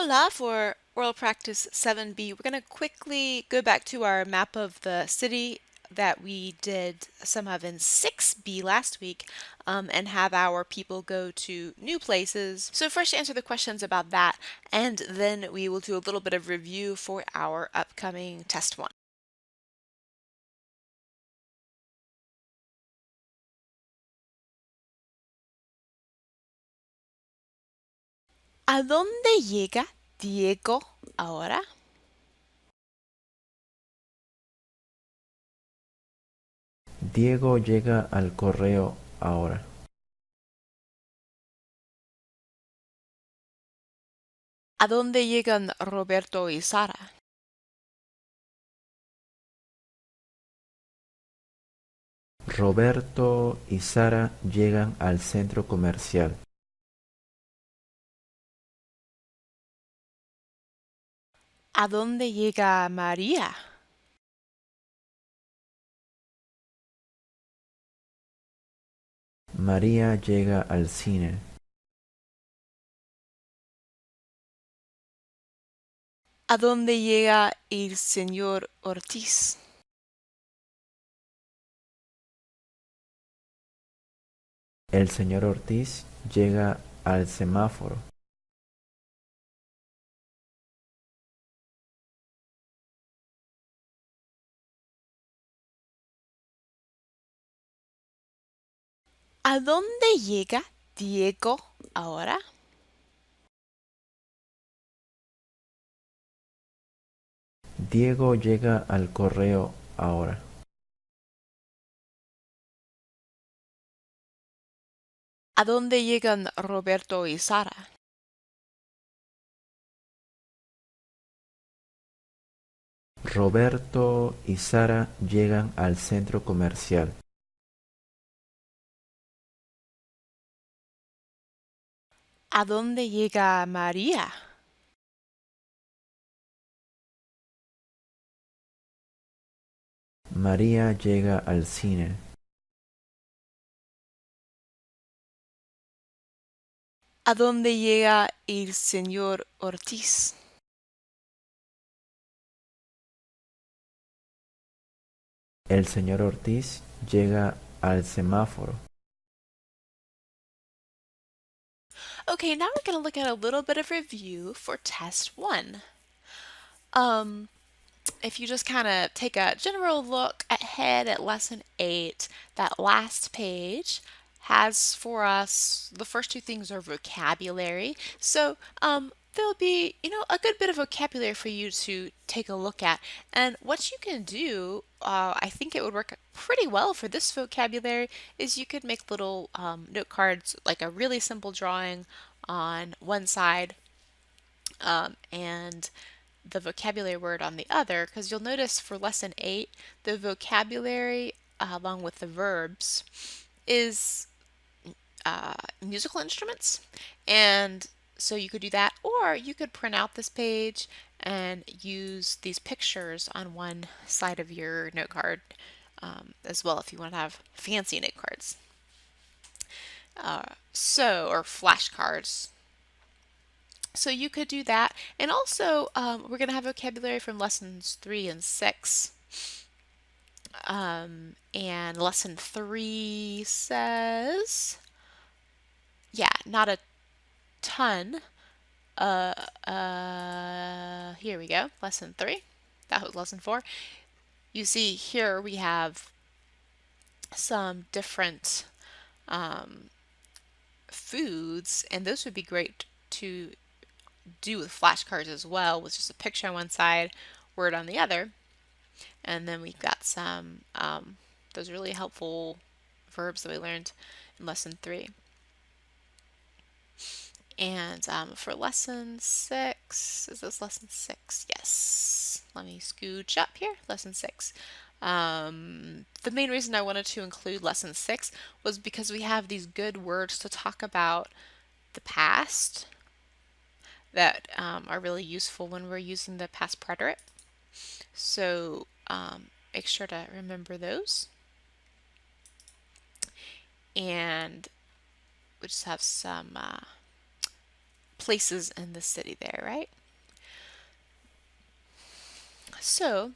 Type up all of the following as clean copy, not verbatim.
Hola for oral practice 7B. We're going to quickly go back to our map of the city that we did some of in 6B last week and have our people go to new places. So first answer the questions about that, and then we will do a little bit of review for our upcoming test 1. ¿A dónde llega Diego ahora? Diego llega al correo ahora. ¿A dónde llegan Roberto y Sara? Roberto y Sara llegan al centro comercial. ¿A dónde llega María? María llega al cine. ¿A dónde llega el señor Ortiz? El señor Ortiz llega al semáforo. ¿A dónde llega Diego ahora? Diego llega al correo ahora. ¿A dónde llegan Roberto y Sara? Roberto y Sara llegan al centro comercial. ¿A dónde llega María? María llega al cine. ¿A dónde llega el señor Ortiz? El señor Ortiz llega al semáforo. Okay, now we're going to look at a little bit of review for test 1. Um, if you just kind of take a general look ahead at lesson 8, that last page has for us the first two things are vocabulary. So there'll be, a good bit of vocabulary for you to take a look at. And what you can do, I think it would work pretty well for this vocabulary, is you could make little note cards, like a really simple drawing on one side and the vocabulary word on the other, because you'll notice for lesson 8, the vocabulary along with the verbs is musical instruments. And so you could do that, or you could print out this page and use these pictures on one side of your note card as well if you want to have fancy note cards. Or flashcards. So you could do that. And also, we're going to have vocabulary from lessons 3 and 6. And lesson 3 says, not a ton. Here we go. Lesson 3. That was lesson 4. You see here we have some different foods, and those would be great to do with flashcards as well, with just a picture on one side, word on the other. And then we've got some those really helpful verbs that we learned in lesson 3. And for lesson 6, is this lesson 6? Yes. Let me scooch up here. Lesson 6. The main reason I wanted to include lesson 6 was because we have these good words to talk about the past that are really useful when we're using the past preterite. So make sure to remember those. And we just have some places in the city there, right? So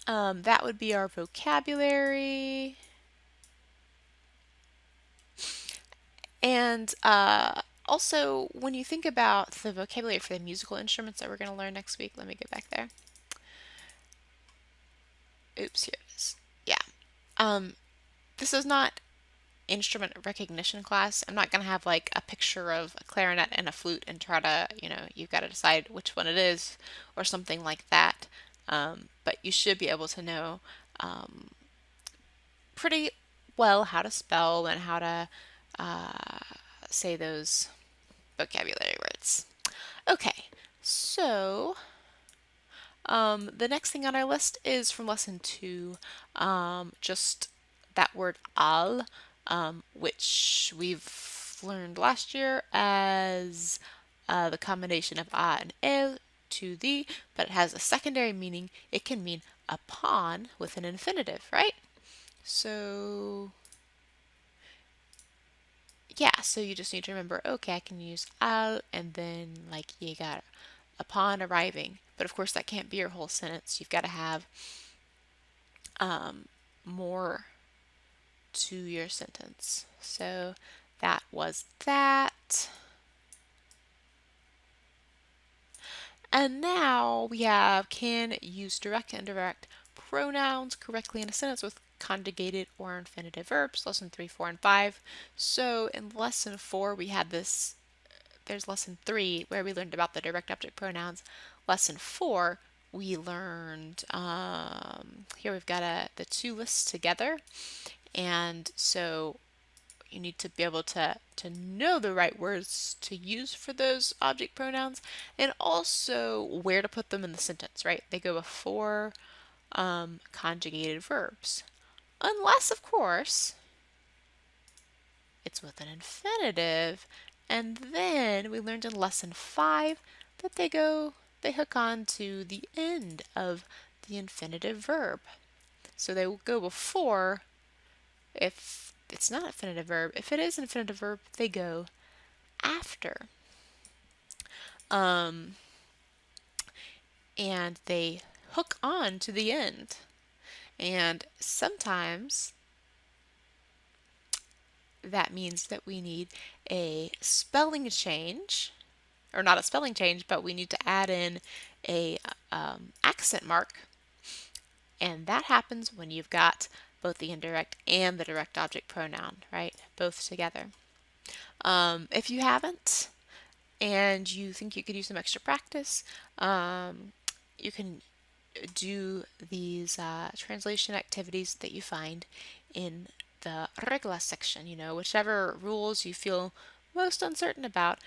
that would be our vocabulary. And also, when you think about the vocabulary for the musical instruments that we're going to learn next week, let me get back there. Oops, here it is. Yeah. Um, this is not instrument recognition class. I'm not going to have like a picture of a clarinet and a flute and try to, you've got to decide which one it is or something like that. But you should be able to know um, pretty well how to spell and how to say those vocabulary words. Okay, so the next thing on our list is from lesson 2, just that word al, which we've learned last year as the combination of a and el to the, but it has a secondary meaning. It can mean upon with an infinitive, right? So yeah, so you just need to remember, okay, I can use al and then like you got upon arriving. But of course that can't be your whole sentence. You've got to have more to your sentence. So that was that. And now we have can use direct and indirect pronouns correctly in a sentence with conjugated or infinitive verbs, lesson 3, 4, and 5. So in lesson 4, we had this, there's lesson 3 where we learned about the direct object pronouns. Lesson 4, we learned, here we've got the two lists together. And so you need to be able to know the right words to use for those object pronouns and also where to put them in the sentence, right? They go before conjugated verbs. Unless, of course, it's with an infinitive. And then we learned in lesson 5 that they hook on to the end of the infinitive verb. So they will go before if it's not an infinitive verb. If it is an infinitive verb, they go after. Um, and they hook on to the end. And sometimes that means that we need a spelling change, or not a spelling change, but we need to add in a accent mark. And that happens when you've got both the indirect and the direct object pronoun, right? Both together. If you haven't, and you think you could use some extra practice, you can do these translation activities that you find in the regla section. Whichever rules you feel most uncertain about,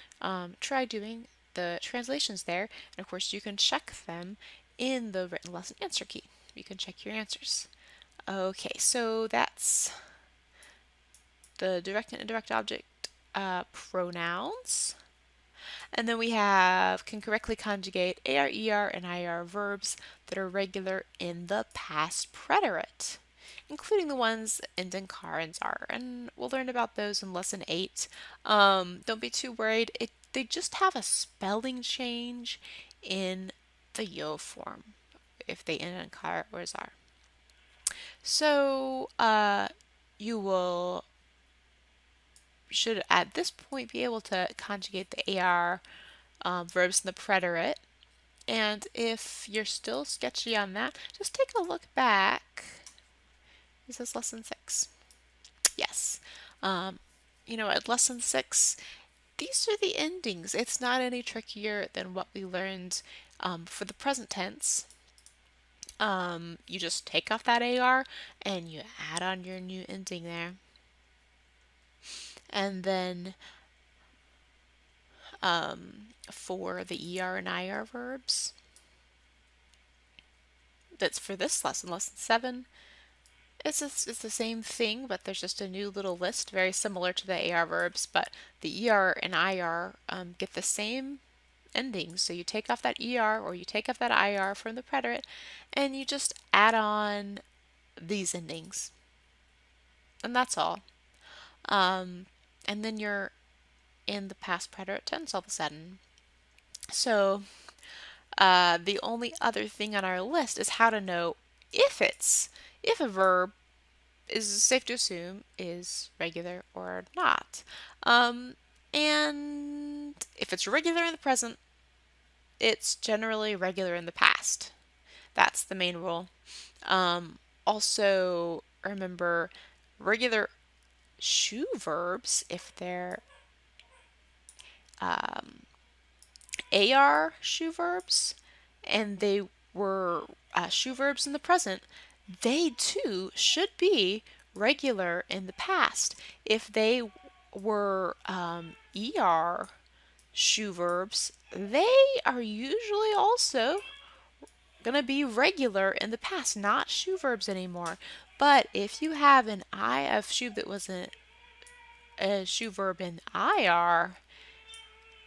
try doing the translations there. And of course, you can check them in the written lesson answer key. You can check your answers. Okay, so that's the direct and indirect object pronouns. And then we have can correctly conjugate AR, ER, and IR verbs that are regular in the past preterite, including the ones that end in car and czar. And we'll learn about those in lesson 8. Don't be too worried. They just have a spelling change in the yo form if they end in car or czar. So you should at this point be able to conjugate the AR verbs in the preterite. And if you're still sketchy on that, just take a look back. Is this lesson 6? Yes. At lesson 6, these are the endings. It's not any trickier than what we learned for the present tense. You just take off that AR and you add on your new ending there. And then for the ER and IR verbs, that's for this lesson, lesson 7. It's the same thing, but there's just a new little list, very similar to the AR verbs, but the ER and IR get the same endings. So you take off that ER or you take off that IR from the preterite, and you just add on these endings. And that's all. And then your in the past preterite tense all of a sudden. So the only other thing on our list is how to know if a verb is safe to assume is regular or not. Um, and if it's regular in the present, it's generally regular in the past. That's the main rule. Also, remember regular shoe verbs, if they're AR shoe verbs and they were shoe verbs in the present, they too should be regular in the past. If they were ER shoe verbs, they are usually also going to be regular in the past, not shoe verbs anymore. But if you have an I of shoe that was a shoe verb in IR,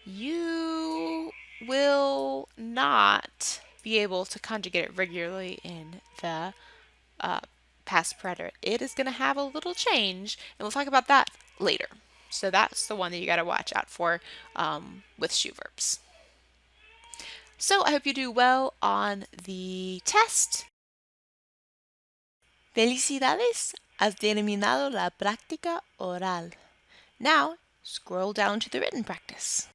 you will not be able to conjugate it regularly in the uh, past preterite. It is going to have a little change, and we'll talk about that later. So that's the one that you got to watch out for with shoe verbs. So I hope you do well on the test. Felicidades, has terminado la práctica oral. Now, scroll down to the written practice.